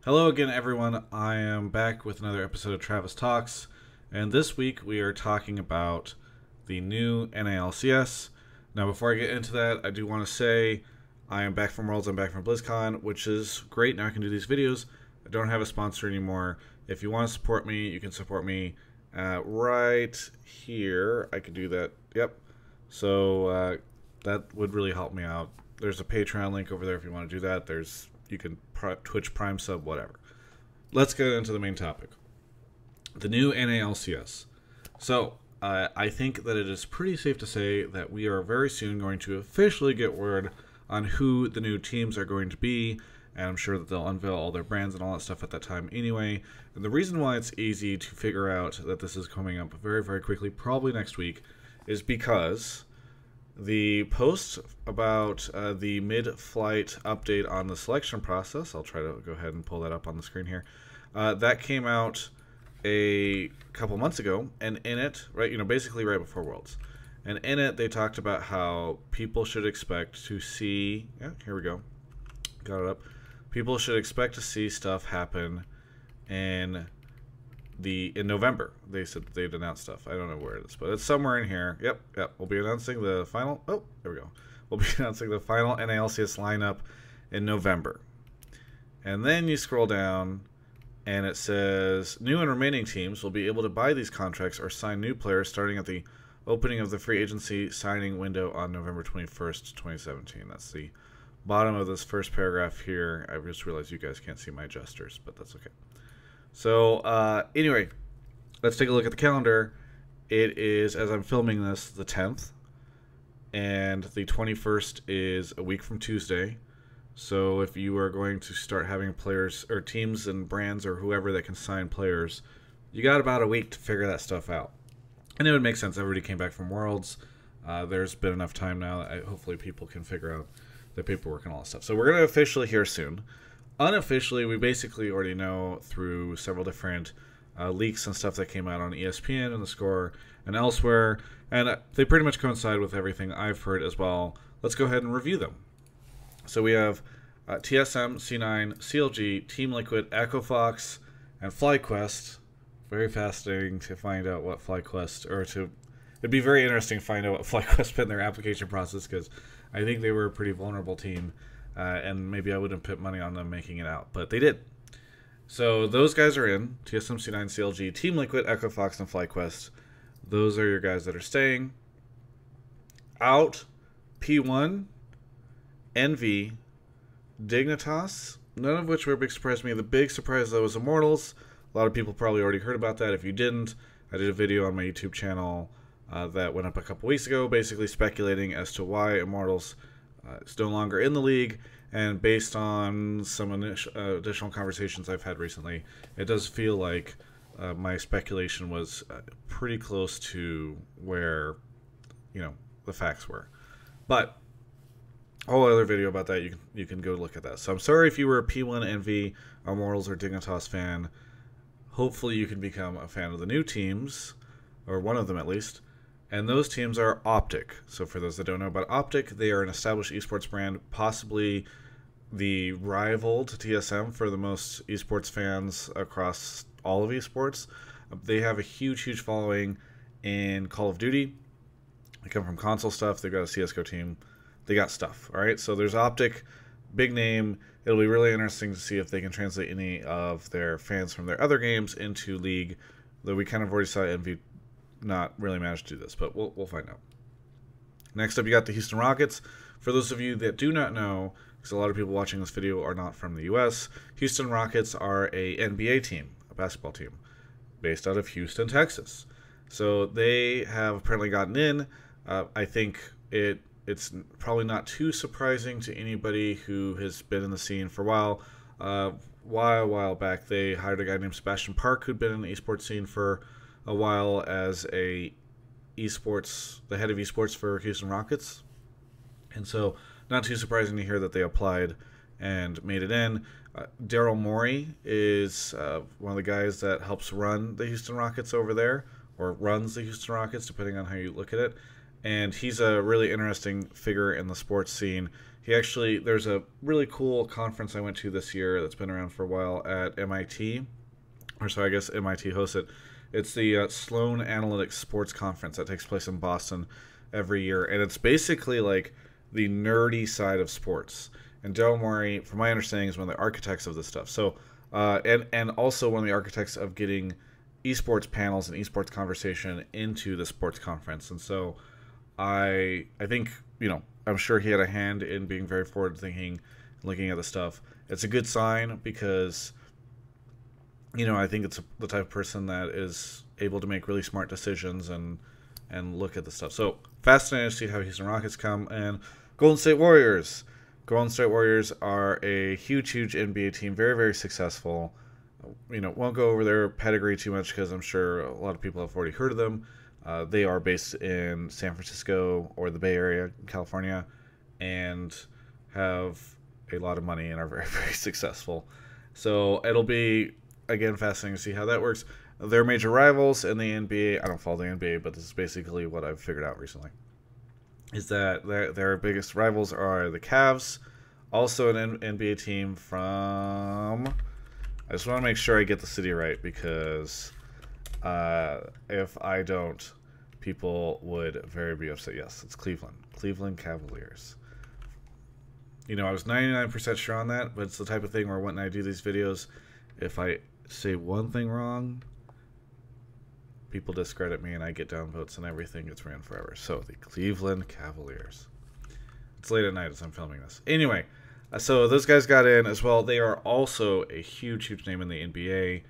Hello again, everyone. I am back with another episode of Travis Talks, and this week we are talking about the new NA LCS. Now, before I get into that, I do want to say I am back from Worlds, I'm back from BlizzCon, which is great. Now I can do these videos. I don't have a sponsor anymore. If you want to support me, you can support me right here. I could do that. Yep. So that would really help me out. There's a Patreon link over there if you want to do that. You can Twitch Prime sub, whatever. Let's get into the main topic. The new NA LCS. So, I think that it is pretty safe to say that we are very soon going to officially get word on who the new teams are going to be, and I'm sure that they'll unveil all their brands and all that stuff at that time anyway. And the reason why it's easy to figure out that this is coming up very, very quickly, probably next week, is because the post about the mid-flight update on the selection process, I'll try to go ahead and pull that up on the screen here, that came out a couple months ago, and in it, basically right before Worlds, and in it they talked about how people should expect to see, here we go, got it up, people should expect to see stuff happen in November. They said that they'd announce stuff. I don't know where it is, but it's somewhere in here. Yep. We'll be announcing the final. Oh, there we go. We'll be announcing the final NA LCS lineup in November. And then you scroll down, and it says new and remaining teams will be able to buy these contracts or sign new players starting at the opening of the free agency signing window on November 21st, 2017. That's the bottom of this first paragraph here. I just realized you guys can't see my gestures, but that's okay. So, anyway, let's take a look at the calendar. It is, as I'm filming this, the 10th, and the 21st is a week from Tuesday. So if you are going to start having players, or teams and brands, or whoever that can sign players, you got about a week to figure that stuff out. And it would make sense. Everybody came back from Worlds. There's been enough time now that hopefully people can figure out the paperwork and all that stuff. So we're going to officially hear soon. Unofficially, we basically already know through several different leaks and stuff that came out on ESPN and The Score and elsewhere, and they pretty much coincide with everything I've heard as well. Let's go ahead and review them. So we have TSM, C9, CLG, Team Liquid, Echo Fox, and FlyQuest. Very fascinating to find out what FlyQuest, it'd be very interesting to find out what FlyQuest put in their application process, because I think they were a pretty vulnerable team. And maybe I wouldn't put money on them making it out, but they did. So those guys are in. TSM, C9, CLG, Team Liquid, Echo Fox, and FlyQuest. Those are your guys that are staying. Out, P1, NV, Dignitas, none of which were a big surprise to me. The big surprise, though, was Immortals. A lot of people probably already heard about that. If you didn't, I did a video on my YouTube channel that went up a couple weeks ago, basically speculating as to why Immortals is no longer in the league, and based on some additional conversations I've had recently, it does feel like my speculation was pretty close to where, the facts were. But a whole other video about that, you can go look at that. So I'm sorry if you were a P1, NV, Immortals, or Dignitas fan. Hopefully you can become a fan of the new teams, or one of them at least. And those teams are Optic. So for those that don't know about Optic, they are an established esports brand, possibly the rival to TSM for the most esports fans across all of esports. They have a huge, huge following in Call of Duty. They come from console stuff. They've got a CSGO team. They got stuff, all right? So there's Optic, big name. It'll be really interesting to see if they can translate any of their fans from their other games into League, though we kind of already saw Envy not really managed to do this, but we'll find out. Next up, you got the Houston Rockets. For those of you that do not know, because a lot of people watching this video are not from the US, Houston Rockets are a NBA team, a basketball team, based out of Houston, Texas. So they have apparently gotten in. I think it's probably not too surprising to anybody who has been in the scene for a while back. They hired a guy named Sebastian Park, who'd been in the esports scene for a while as the head of esports for Houston Rockets. And so not too surprising to hear that they applied and made it in. Daryl Morey is one of the guys that helps run the Houston Rockets over there, or runs the Houston Rockets, depending on how you look at it. And he's a really interesting figure in the sports scene. There's a really cool conference I went to this year that's been around for a while at MIT, or so I guess MIT hosts it. It's the Sloan Analytics Sports Conference that takes place in Boston every year, and it's basically like the nerdy side of sports. And Daryl Morey, from my understanding, is one of the architects of this stuff. So, and also one of the architects of getting esports panels and esports conversation into the sports conference. And so, I think I'm sure he had a hand in being very forward thinking, looking at the stuff. It's a good sign because I think it's the type of person that is able to make really smart decisions and look at the stuff. So fascinating to see how Houston Rockets come. And Golden State Warriors. Golden State Warriors are a huge NBA team, very, very successful. Won't go over their pedigree too much because I'm sure a lot of people have already heard of them. They are based in San Francisco or the Bay Area, California, and have a lot of money and are very, very successful. So it'll be, again, fascinating to see how that works. Their major rivals in the NBA, I don't follow the NBA, but this is basically what I've figured out recently, is that their biggest rivals are the Cavs, also an NBA team from, I just want to make sure I get the city right because if I don't, people would very be upset. Yes, it's Cleveland Cavaliers. I was 99% sure on that, but it's the type of thing where when I do these videos, if I say one thing wrong, people discredit me and I get downvotes and everything gets ran forever. So the Cleveland Cavaliers. It's late at night as I'm filming this. Anyway, so those guys got in as well. They are also a huge name in the NBA.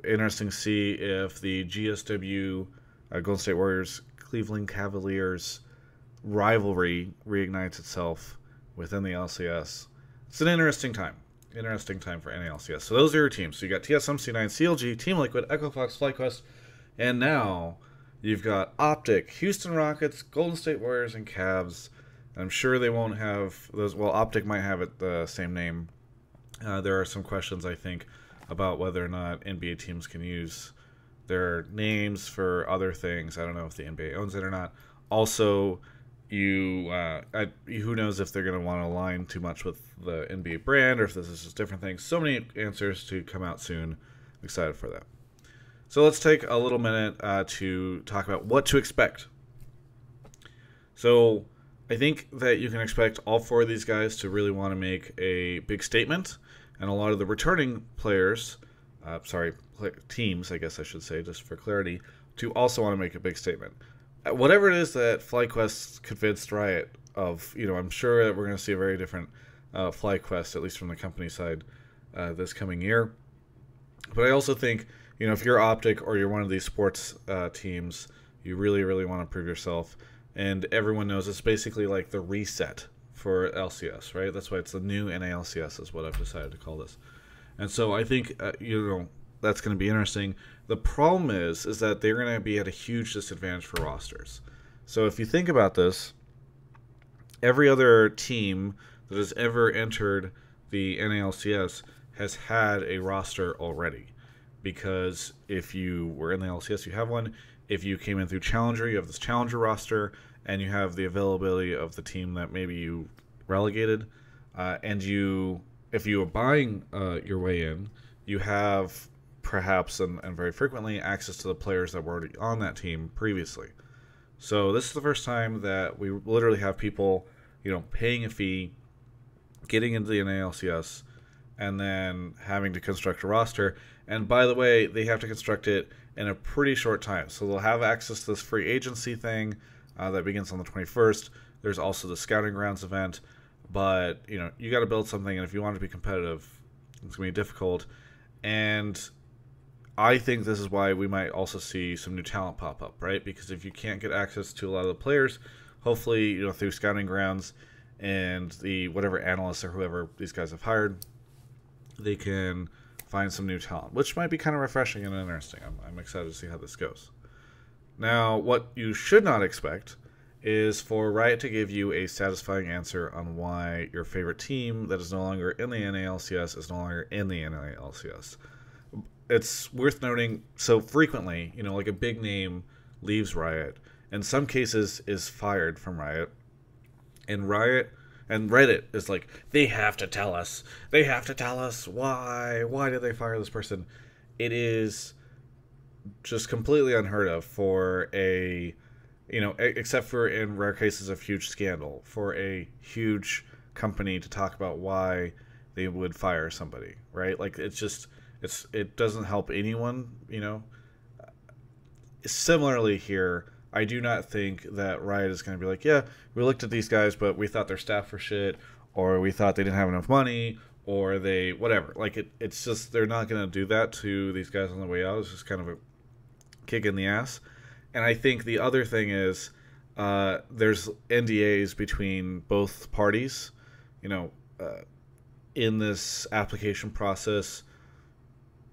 Interesting to see if the GSW Golden State Warriors Cleveland Cavaliers rivalry reignites itself within the LCS. It's an interesting time. Interesting time for NA LCS. So those are your teams. So you got TSMC9, CLG, Team Liquid, Echo Fox, FlyQuest, and now you've got Optic, Houston Rockets, Golden State Warriors, and Cavs. And I'm sure they won't have those. Well, Optic might have it the same name. There are some questions, I think, about whether or not NBA teams can use their names for other things. I don't know if the NBA owns it or not. Also, who knows if they're going to want to align too much with the NBA brand or if this is just different things. So many answers to come out soon. I'm excited for that. So let's take a little minute to talk about what to expect. So I think that you can expect all four of these guys to really want to make a big statement, and a lot of the returning players, teams, I guess I should say, just for clarity, to also want to make a big statement. Whatever it is that FlyQuest convinced Riot of, I'm sure that we're going to see a very different FlyQuest, at least from the company side, this coming year. But I also think, if you're Optic or you're one of these sports teams, you really, really want to prove yourself. And everyone knows it's basically like the reset for LCS, right? That's why it's the new NA LCS is what I've decided to call this. And so I think, that's going to be interesting. The problem is that they're going to be at a huge disadvantage for rosters. So if you think about this, every other team that has ever entered the NALCS has had a roster already. Because if you were in the LCS, you have one. If you came in through Challenger, you have this Challenger roster, and you have the availability of the team that maybe you relegated. If you are buying your way in, you have perhaps and very frequently access to the players that were already on that team previously. So this is the first time that we literally have people, paying a fee, getting into the NALCS, and then having to construct a roster. And by the way, they have to construct it in a pretty short time. So they'll have access to this free agency thing that begins on the 21st. There's also the Scouting Grounds event. But, you got to build something, and if you want to be competitive, it's going to be difficult. And I think this is why we might also see some new talent pop up, right? Because if you can't get access to a lot of the players, hopefully, through Scouting Grounds and the whatever analysts or whoever these guys have hired, they can find some new talent, which might be kind of refreshing and interesting. I'm excited to see how this goes. Now, what you should not expect is for Riot to give you a satisfying answer on why your favorite team that is no longer in the NALCS is no longer in the NALCS. It's worth noting, so frequently, like a big name leaves Riot, in some cases is fired from Riot, and Riot And Reddit is like, they have to tell us. They have to tell us why. Why did they fire this person? It is just completely unheard of for a, except for in rare cases of huge scandal, for a huge company to talk about why they would fire somebody, right? Like, it doesn't help anyone, Similarly here, I do not think that Riot is going to be like, yeah, we looked at these guys, but we thought their staff were shit, or we thought they didn't have enough money, or they whatever. Like, it's just, they're not going to do that to these guys on the way out. It's just kind of a kick in the ass. And I think the other thing is, there's NDAs between both parties. In this application process,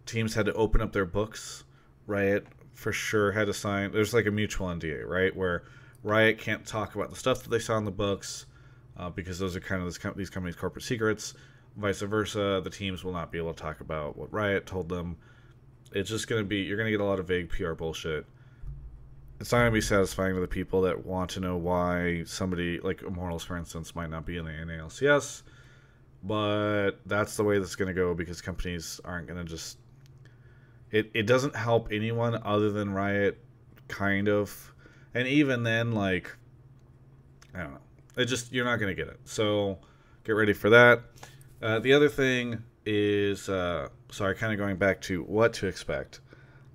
teams had to open up their books. Riot for sure had to sign. There's like a mutual NDA, right, where Riot can't talk about the stuff that they saw in the books, because those are kind of these companies' corporate secrets. Vice versa, the teams will not be able to talk about what Riot told them. It's just going to be, you're going to get a lot of vague PR bullshit. It's not going to be satisfying to the people that want to know why somebody like Immortals, for instance, might not be in the NA LCS. But that's the way that's going to go, because companies aren't going to just... It doesn't help anyone other than Riot, kind of. And even then, like, I don't know. You're not going to get it. So get ready for that. The other thing is, sorry, kind of going back to what to expect.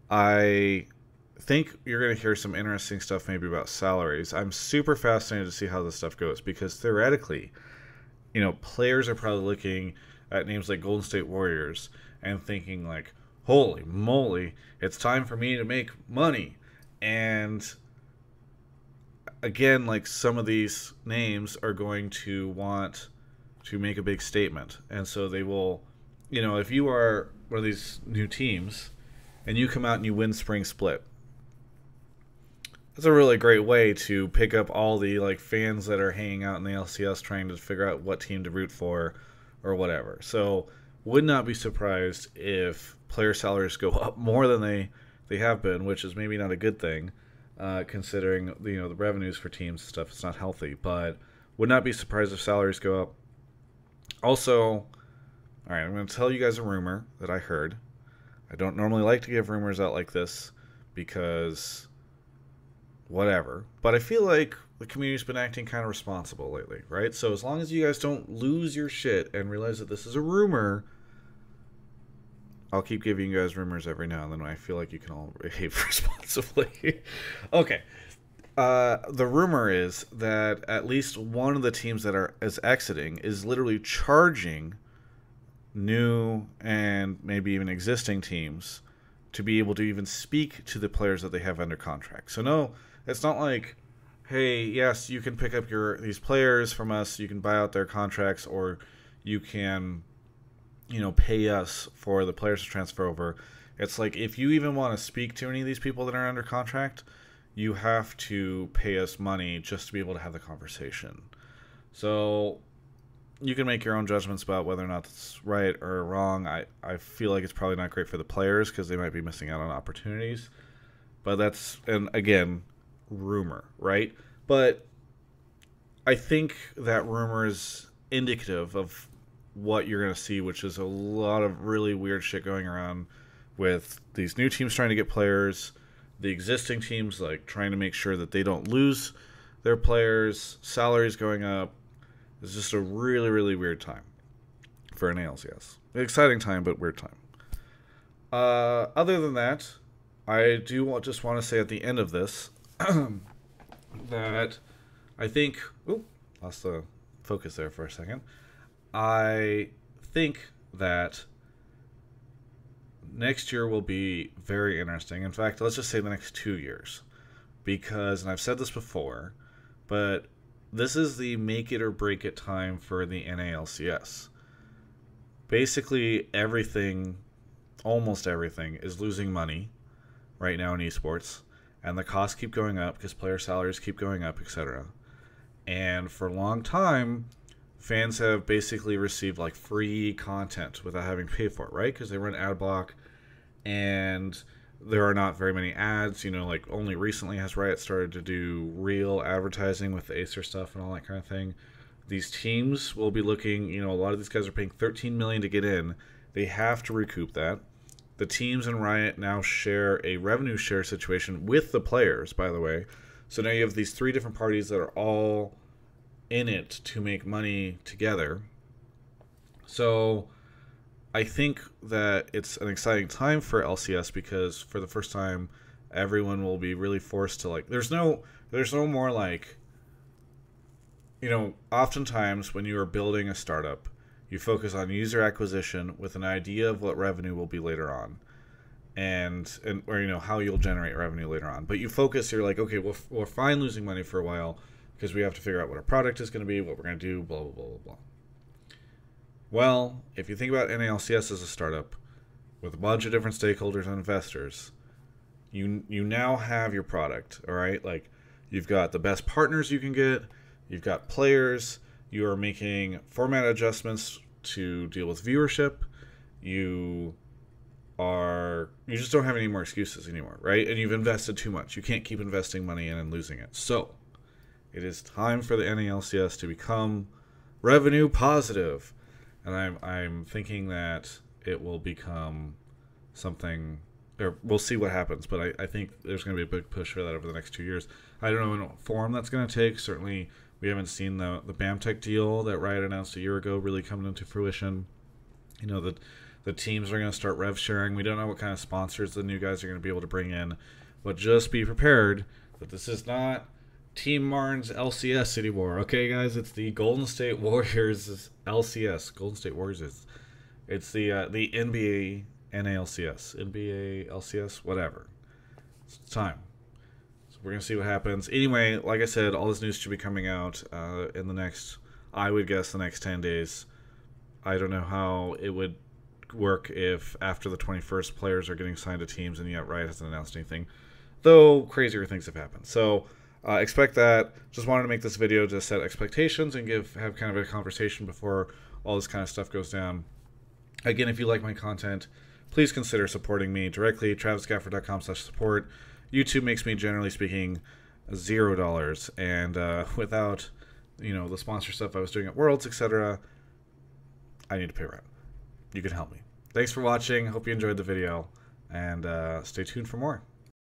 I think you're going to hear some interesting stuff maybe about salaries. I'm super fascinated to see how this stuff goes, because theoretically, players are probably looking at names like Golden State Warriors and thinking like, holy moly, it's time for me to make money. And again, like, some of these names are going to want to make a big statement. And so they will, if you are one of these new teams and you come out and you win Spring Split, that's a really great way to pick up all the like fans that are hanging out in the LCS trying to figure out what team to root for or whatever. So would not be surprised if player salaries go up more than they have been, which is maybe not a good thing, considering the revenues for teams and stuff. It's not healthy, but would not be surprised if salaries go up. Also, all right, I'm going to tell you guys a rumor that I heard. I don't normally like to give rumors out like this because whatever, but I feel like the community's been acting kind of responsible lately, right? So as long as you guys don't lose your shit and realize that this is a rumor, I'll keep giving you guys rumors every now and then when I feel like you can all behave responsibly. Okay. The rumor is that at least one of the teams that is exiting is literally charging new and maybe even existing teams to be able to even speak to the players that they have under contract. So no, it's not like, hey, yes, you can pick up these players from us, you can buy out their contracts, or you can, pay us for the players to transfer over. It's like, if you even want to speak to any of these people that are under contract, you have to pay us money just to be able to have the conversation. So you can make your own judgments about whether or not that's right or wrong. I feel like it's probably not great for the players because they might be missing out on opportunities. But that's, and again, rumor, right? But I think that rumor is indicative of what you're going to see, which is a lot of really weird shit going around with these new teams trying to get players, the existing teams like trying to make sure that they don't lose their players, salaries going up. It's just a really, really weird time for NA LCS. Exciting time, but weird time. Other than that, I just want to say at the end of this that I think... Ooh, lost the focus there for a second. I think that next year will be very interesting. In fact, let's just say the next 2 years. Because, and I've said this before, but this is the make it or break it time for the NA LCS. Basically, almost everything, is losing money right now in esports. And the costs keep going up because player salaries keep going up, etc. And for a long time, fans have basically received like free content without having to pay for it, right? Because they run ad block and there are not very many ads. Like only recently has Riot started to do real advertising with the Acer stuff and all that kind of thing. these teams will be looking, a lot of these guys are paying $13 million to get in. They have to recoup that. The teams and Riot now share a revenue share situation with the players, by the way. So now you have these 3 different parties that are all in it to make money together. So I think that it's an exciting time for LCS because for the first time, everyone will be really forced to there's no more oftentimes when you are building a startup, you focus on user acquisition with an idea of what revenue will be later on, or how you'll generate revenue later on. But you're like, okay, we're fine losing money for a while because we have to figure out what our product is going to be, what we're going to do, blah blah blah blah blah. Well, if you think about NA LCS as a startup with a bunch of different stakeholders and investors, you now have your product, all right? You've got the best partners you can get, you've got players, you are making format adjustments to deal with viewership, you just don't have any more excuses anymore, right? And you've invested too much. You can't keep investing money in and losing it. So, it is time for the NA LCS to become revenue positive. And I'm thinking that it will become something, or we'll see what happens, but I think there's going to be a big push for that over the next 2 years. I don't know in what form that's going to take. Certainly, we haven't seen the BAMTech deal that Riot announced a year ago really coming into fruition. The teams are going to start rev sharing. We don't know what kind of sponsors the new guys are going to be able to bring in, but just be prepared that this is not Team Martin's LCS anymore. Okay, guys, it's the Golden State Warriors LCS. Golden State Warriors it's the NBA NALCS, NBA LCS, whatever. It's time. So we're gonna see what happens. Anyway, like I said, all this news should be coming out in the next, I would guess, the next 10 days. I don't know how it would work if after the 21st players are getting signed to teams and yet Riot hasn't announced anything, though crazier things have happened. So expect that. Just wanted to make this video to set expectations and have kind of a conversation before all this kind of stuff goes down. Again, if you like my content, please consider supporting me directly. TravisGaffer.com/support. YouTube makes me, generally speaking, $0, and without the sponsor stuff I was doing at Worlds, etc., I need to pay rent. You can help me. Thanks for watching. Hope you enjoyed the video, and stay tuned for more.